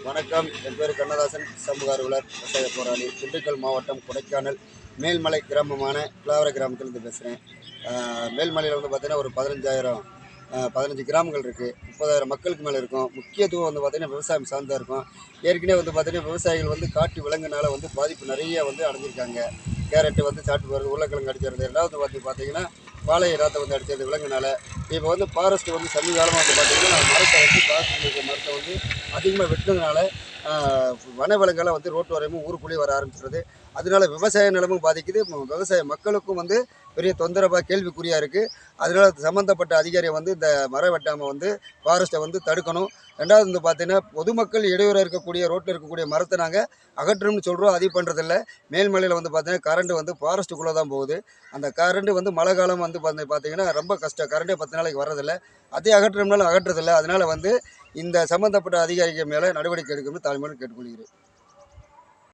வணக்கம். என் பேர் கண்ணதாசன், சமூக ஆர்வலர், விவசாய போராளி, திண்டுக்கல் மாவட்டம் கொடைக்கானல் மேல்மலை கிராமமான கிளாவர கிராமத்திலிருந்து பேசுகிறேன். மேல்மலையில் வந்து பார்த்திங்கன்னா ஒரு 15 கிராமங்கள் இருக்குது. 30,000 மக்களுக்கு மேலே இருக்கும். முக்கியத்துவம் வந்து பார்த்திங்கன்னா விவசாயம் சார்ந்தா இருக்கும். ஏற்கனவே வந்து பார்த்திங்கன்னா விவசாயிகள் வந்து காட்டு விலங்குனால வந்து பாதிப்பு நிறைய வந்து அடைஞ்சிருக்காங்க. கேரட்டு வந்து சாப்பிட்டு போகிறது, உருளைக்கிழங்கு அடிக்கிறது, ரெண்டாவது பார்த்திங்கன்னா வாழை ராத்தை வந்து அடிக்கிறது விலங்குனால. இப்போ வந்து ஃபாரஸ்ட்டு வந்து சமீபகாலமாக வந்து பார்த்திங்கன்னா மரத்தை வந்து ஃபாரஸ்ட்டில் இருக்கிற மரத்தை வந்து அதிகமாக வெட்டினதுனால வனவிலங்கெல்லாம் வந்து ரோட்டு வரையும் ஊருக்குள்ளேயே வர ஆரம்பிச்சிடுது. அதனால விவசாய நிலமும் பாதிக்குது, விவசாய மக்களுக்கும் வந்து பெரிய தொந்தரவாக கேள்விக்குறியாக இருக்குது. அதனால் சம்மந்தப்பட்ட அதிகாரியை வந்து இந்த மரம் வெட்டாமல் வந்து ஃபாரஸ்ட்டை வந்து தடுக்கணும். ரெண்டாவது வந்து பார்த்திங்கன்னா பொதுமக்கள் இடையூறாக இருக்கக்கூடிய ரோட்டில் இருக்கக்கூடிய மரத்தை நாங்கள் அகற்றணும்னு சொல்கிறோம், அது பண்ணுறதில்ல. மேல்மலையில் வந்து பார்த்திங்கன்னா கரண்ட்டு வந்து ஃபாரஸ்ட்டுக்குள்ளே தான் போகுது. அந்த கரண்ட்டு வந்து மழை காலம் வந்து பார்த்திங்கன்னா ரொம்ப கஷ்டம், கரண்ட்டே 10 நாளைக்கு வர்றதில்லை. அதே அகற்றணும்னாலும் அகற்றதில்லை. அதனால் வந்து இந்த சம்மந்தப்பட்ட அதிகாரிகள் மேலே நடவடிக்கை எடுக்கணும்னு தாழ்மையோடு கேட்டுக்கொள்கிறேன்.